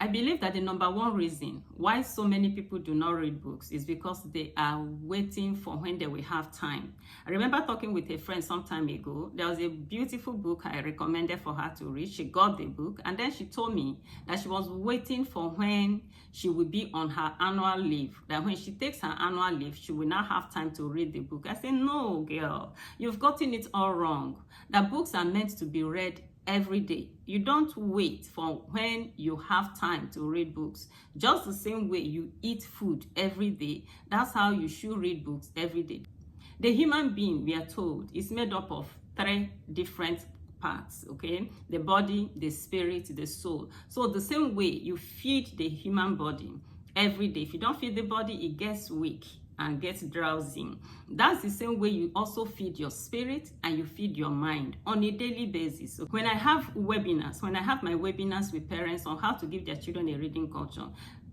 I believe that the number one reason why so many people do not read books is because they are waiting for when they will have time. I remember talking with a friend some time ago. There was a beautiful book I recommended for her to read. She got the book, and then she told me that she was waiting for when she will be on her annual leave, that when she takes her annual leave, she will not have time to read the book. I said, no, girl, you've gotten it all wrong. That books are meant to be read every day. You don't wait for when you have time to read books. Just the same way you eat food every day, that's how you should read books every day. The human being, we are told, is made up of 3 different parts, okay? The body, the spirit, the soul. So the same way you feed the human body every day. If you don't feed the body, it gets weak and gets drowsy. That's the same way you also feed your spirit and you feed your mind on a daily basis. So when I have webinars, when I have my webinars with parents on how to give their children a reading culture,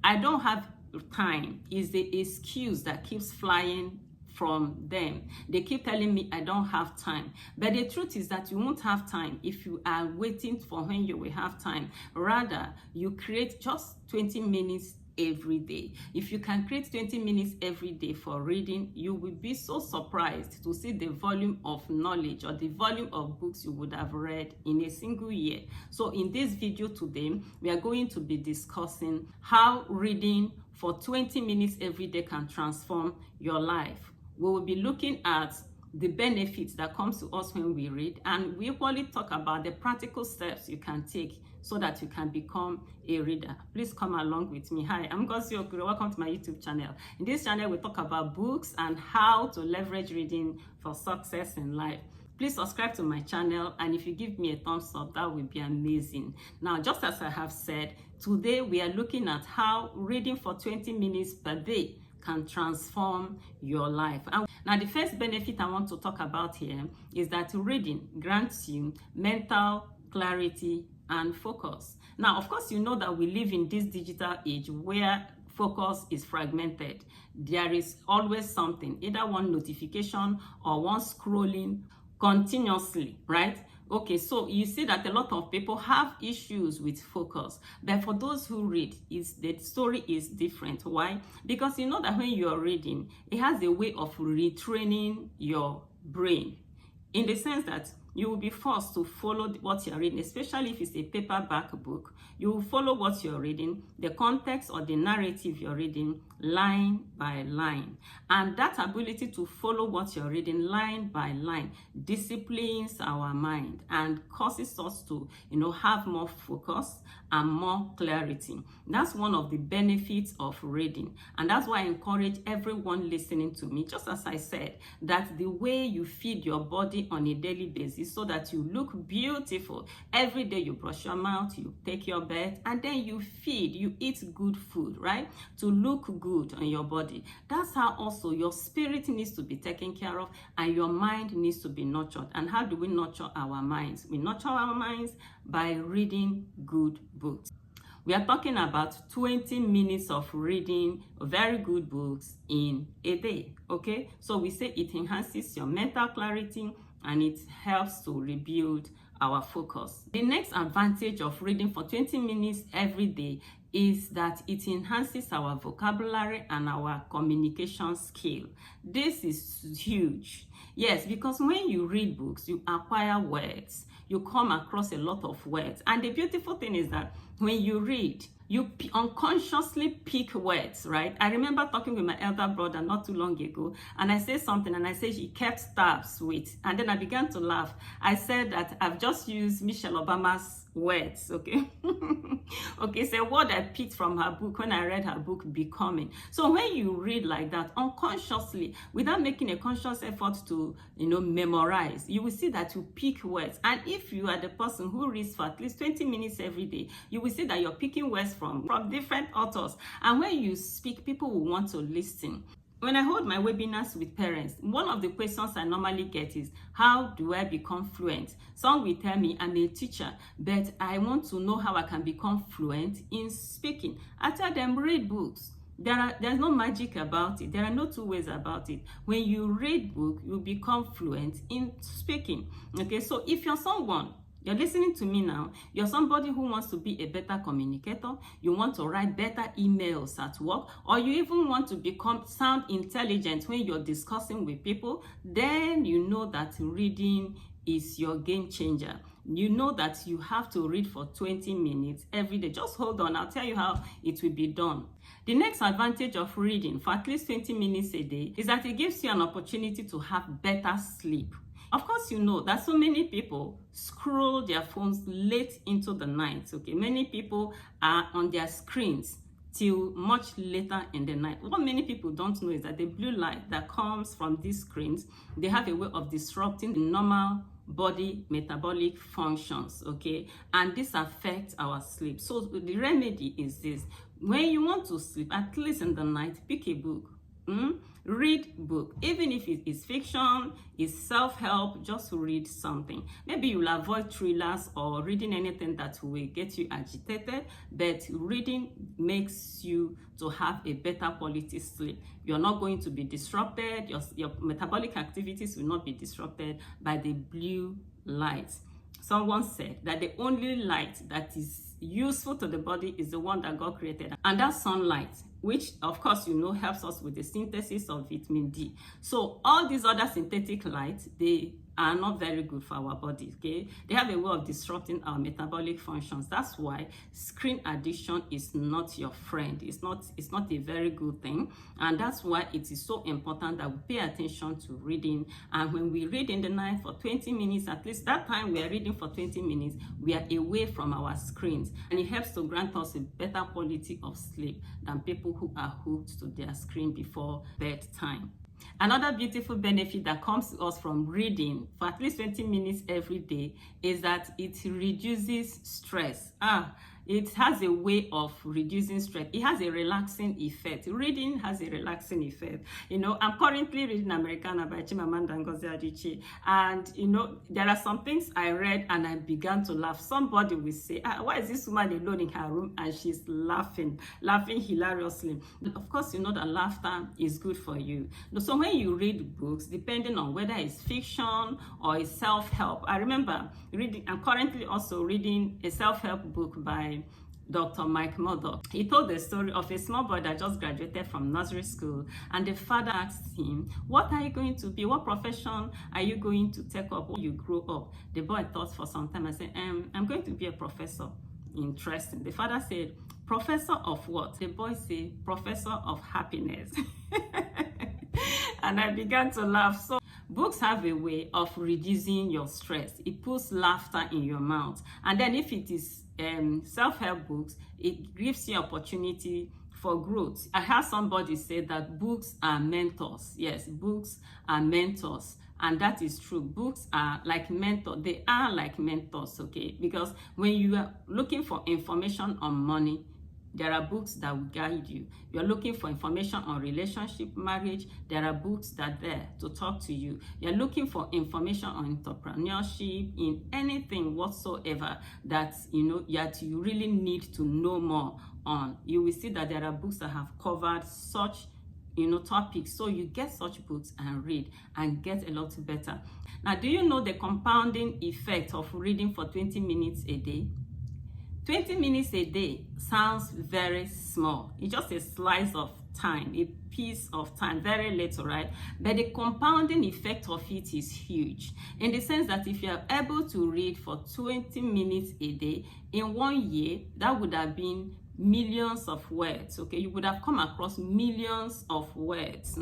I don't have time. Is the excuse that keeps flying from them. They keep telling me I don't have time. But the truth is that you won't have time if you are waiting for when you will have time. Rather, you create just 20 minutes every day. If you can create 20 minutes every day for reading, you will be so surprised to see the volume of knowledge or the volume of books you would have read in a single year. So in this video today, we are going to be discussing how reading for 20 minutes every day can transform your life. We will be looking at the benefits that comes to us when we read, and we equally talk about the practical steps you can take so that you can become a reader. Please come along with me. Hi, I'm Ngozi Okuro. Welcome to my YouTube channel. In this channel, we talk about books and how to leverage reading for success in life. Please subscribe to my channel, and if you give me a thumbs up, that would be amazing. Now, just as I have said, today we are looking at how reading for 20 minutes per day can transform your life. And now the first benefit I want to talk about here is that reading grants you mental clarity and focus. Now, of course, you know that we live in this digital age where focus is fragmented. There is always something, either one notification or one scrolling continuously, right? Okay, so you see that a lot of people have issues with focus, but for those who read, the story is different. Why? Because you know that when you're reading, it has a way of retraining your brain, in the sense that you will be forced to follow what you're reading, especially if it's a paperback book. You will follow what you're reading, the context or the narrative you're reading, line by line. And that ability to follow what you're reading line by line disciplines our mind and causes us to, have more focus and more clarity. That's one of the benefits of reading. And that's why I encourage everyone listening to me, just as I said, that the way you feed your body on a daily basis so that you look beautiful. Every day you brush your mouth, you take your bath, and then you eat good food, right? To look good on your body. That's how also your spirit needs to be taken care of and your mind needs to be nurtured. And how do we nurture our minds? We nurture our minds by reading good books. We are talking about 20 minutes of reading very good books in a day, okay? So we say it enhances your mental clarity and it helps to rebuild our focus. The next advantage of reading for 20 minutes every day is that it enhances our vocabulary and our communication skill. This is huge. Yes, because when you read books, you acquire words. You come across a lot of words. And the beautiful thing is that when you read, you unconsciously pick words, right? I remember talking with my elder brother not too long ago, and I said something, and I said he kept tabs with, and then I began to laugh. I said that I've just used Michelle Obama's words, okay? Okay, it's a word I picked from her book when I read her book, Becoming. So when you read like that, unconsciously, without making a conscious effort to, memorize, you will see that you pick words. And if you are the person who reads for at least 20 minutes every day, you will see that you're picking words from different authors. And when you speak, people will want to listen. When I hold my webinars with parents, one of the questions I normally get is, how do I become fluent? Some will tell me, I'm a teacher, but I want to know how I can become fluent in speaking. I tell them, read books. There's no magic about it. There are no two ways about it. When you read book, you become fluent in speaking. Okay, so if you're someone, You're listening to me now. You're somebody who wants to be a better communicator. You want to write better emails at work, or you even want to sound intelligent when you're discussing with people. Then you know that reading is your game changer. You know that you have to read for 20 minutes every day. Just hold on. I'll tell you how it will be done. The next advantage of reading for at least 20 minutes a day is that it gives you an opportunity to have better sleep. Of course, you know that so many people scroll their phones late into the night. Okay, many people are on their screens till much later in the night. What many people don't know is that the blue light that comes from these screens, they have a way of disrupting the normal body metabolic functions, okay, and this affects our sleep. So the remedy is this: when you want to sleep, at least in the night, pick a book. Read book, even if it is fiction, is self-help. Just read something. Maybe you'll avoid thrillers or reading anything that will get you agitated, but reading makes you to have a better quality sleep. You're not going to be disrupted. Your metabolic activities will not be disrupted by the blue light. Someone said that the only light that is useful to the body is the one that God created, and that's sunlight, which of course you know helps us with the synthesis of vitamin D. So all these other synthetic lights, they are not very good for our body, okay? They have a way of disrupting our metabolic functions. That's why screen addiction is not your friend. It's not a very good thing, and that's why it is so important that we pay attention to reading. And when we read in the night for 20 minutes, at least that time we are reading for 20 minutes, we are away from our screens, and it helps to grant us a better quality of sleep than people who are hooked to their screen before bedtime. Another beautiful benefit that comes to us from reading for at least 20 minutes every day is that it reduces stress. It has a way of reducing stress. It has a relaxing effect. Reading has a relaxing effect. You know, I'm currently reading Americana by Chimamanda Ngozi Adichie, and you know, there are some things I read and I began to laugh. Somebody will say, why is this woman alone in her room and she's laughing hilariously? Of course, you know that laughter is good for you. So when you read books, depending on whether it's fiction or it's self-help, I remember I'm currently also reading a self-help book by Dr. Mike Murdock. He told the story of a small boy that just graduated from nursery school, and the father asked him, what are you going to be? What profession are you going to take up when you grow up? The boy thought for some time and said, I'm going to be a professor. Interesting. The father said, professor of what? The boy said, professor of happiness. And I began to laugh. So books have a way of reducing your stress. It puts laughter in your mouth. And then if it is self-help books, it gives you opportunity for growth. I heard somebody say that books are mentors. Yes, books are mentors. And that is true. Books are like mentors. They are like mentors, okay? Because when you are looking for information on money, there are books that will guide you. You're looking for information on relationship, marriage, there are books that are there to talk to you. You're looking for information on entrepreneurship, in anything whatsoever that you really need to know more on. You will see that there are books that have covered such topics. So you get such books and read and get a lot better. Now, do you know the compounding effect of reading for 20 minutes a day? 20 minutes a day sounds very small. It's just a slice of time, a piece of time, very little, right? But the compounding effect of it is huge, in the sense that if you are able to read for 20 minutes a day, in 1 year, that would have been millions of words, okay? You would have come across millions of words.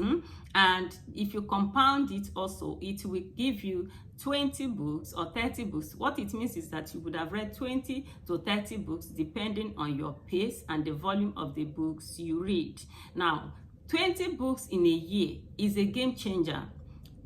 And if you compound it also, it will give you 20 books or 30 books. What it means is that you would have read 20 to 30 books depending on your pace and the volume of the books you read. Now, 20 books in a year is a game changer.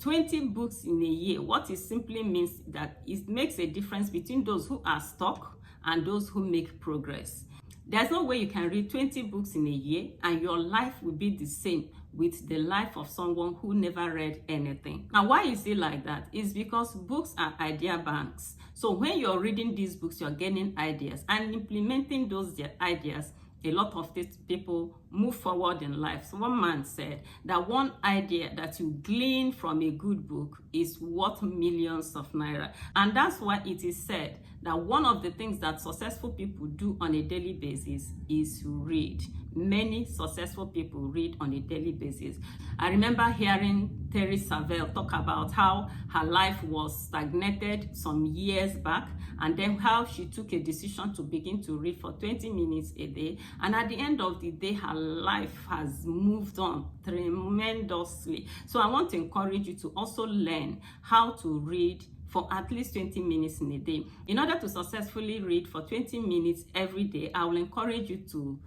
20 books in a year, what it simply means that it makes a difference between those who are stuck and those who make progress. There's no way you can read 20 books in a year and your life will be the same with the life of someone who never read anything. Now, why is it like that? It's because books are idea banks. So when you're reading these books, you're getting ideas and implementing those ideas. A lot of these people move forward in life. So one man said that one idea that you glean from a good book is worth millions of naira. And that's why it is said that one of the things that successful people do on a daily basis is read. Many successful people read on a daily basis. I remember hearing Terry Savelle talk about how her life was stagnated some years back, and then how she took a decision to begin to read for 20 minutes a day. And at the end of the day, her life has moved on tremendously. So I want to encourage you to also learn how to read for at least 20 minutes in a day. In order to successfully read for 20 minutes every day, I will encourage you to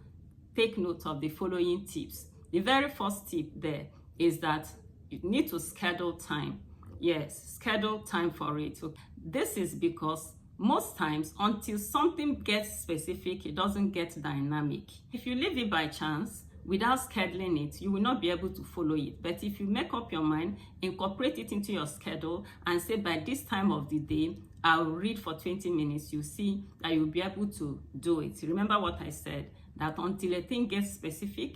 take note of the following tips. The very first tip there is that you need to schedule time. Yes, schedule time for it. So this is because most times, until something gets specific, it doesn't get dynamic. If you leave it by chance, without scheduling it, you will not be able to follow it. But if you make up your mind, incorporate it into your schedule, and say by this time of the day, I'll read for 20 minutes, you see that you'll be able to do it. Remember what I said, that until a thing gets specific,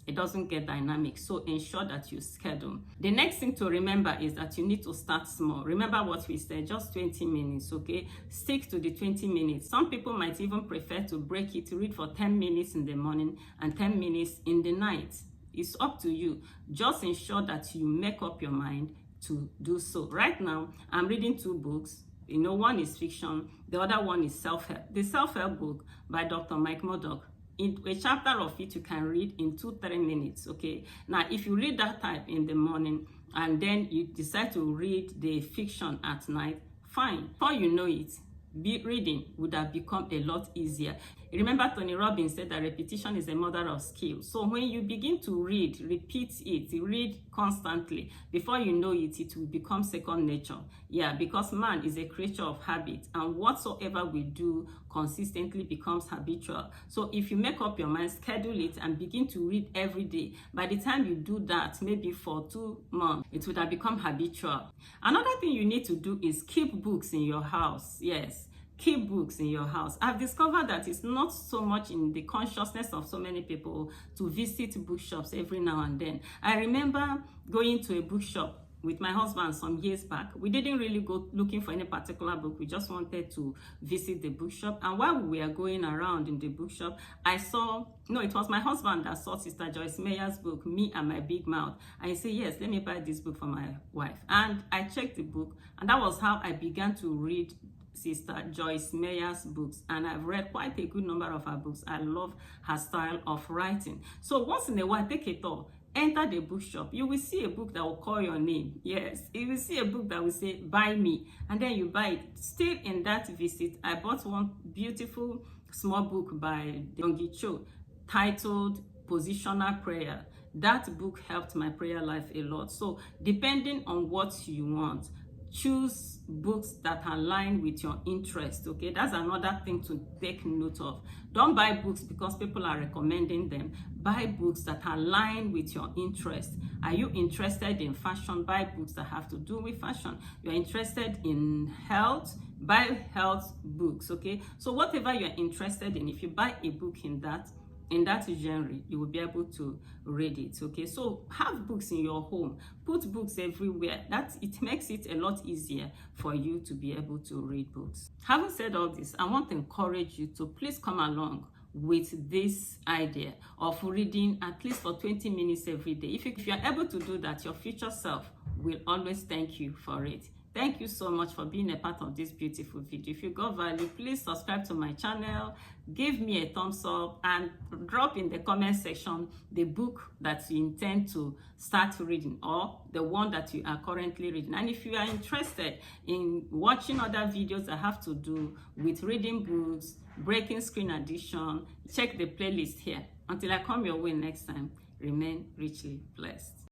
it doesn't get dynamic. So ensure that you schedule. The next thing to remember is that you need to start small. Remember what we said, just 20 minutes, okay? Stick to the 20 minutes. Some people might even prefer to break it, to read for 10 minutes in the morning and 10 minutes in the night. It's up to you. Just ensure that you make up your mind to do so. Right now, I'm reading 2 books. You know, one is fiction, the other one is self-help. The self-help book by Dr. Mike Murdock, in a chapter of it you can read in 2-3 minutes, okay? Now, if you read that type in the morning and then you decide to read the fiction at night, fine. Before you know it, reading would have become a lot easier. Remember, Tony Robbins said that repetition is the mother of skill. So when you begin to read, repeat it, read constantly, before you know it, it will become second nature. Yeah, because man is a creature of habit, and whatsoever we do consistently becomes habitual. So if you make up your mind, schedule it, and begin to read every day, by the time you do that, maybe for 2 months, it would have become habitual. Another thing you need to do is keep books in your house. Yes. Keep books in your house. I've discovered that it's not so much in the consciousness of so many people to visit bookshops every now and then. I remember going to a bookshop with my husband some years back. We didn't really go looking for any particular book. We just wanted to visit the bookshop. And while we were going around in the bookshop, it was my husband that saw Sister Joyce Meyer's book, Me and My Big Mouth. And he said, yes, let me buy this book for my wife. And I checked the book, and that was how I began to read Sister Joyce Meyer's books, and I've read quite a good number of her books. I love her style of writing. So once in a while, take a tour, enter the bookshop. You will see a book that will call your name. Yes, you will see a book that will say, buy me, and then you buy it. Still in that visit, I bought one beautiful small book by Yonggi Cho titled Positional Prayer. That book helped my prayer life a lot. So depending on what you want, choose books that align with your interest, okay? That's another thing to take note of. Don't buy books because people are recommending them. Buy books that align with your interest. Are you interested in fashion? Buy books that have to do with fashion. You're interested in health? Buy health books, okay? So whatever you're interested in, if you buy a book in that genre, you will be able to read it, okay? So have books in your home, put books everywhere. It makes it a lot easier for you to be able to read books. Having said all this, I want to encourage you to please come along with this idea of reading at least for 20 minutes every day. If you're able to do that, your future self will always thank you for it. Thank you so much for being a part of this beautiful video. If you got value, please subscribe to my channel, give me a thumbs up, and drop in the comment section the book that you intend to start reading or the one that you are currently reading. And if you are interested in watching other videos that have to do with reading books, breaking screen addiction, check the playlist here. Until I come your way next time, remain richly blessed.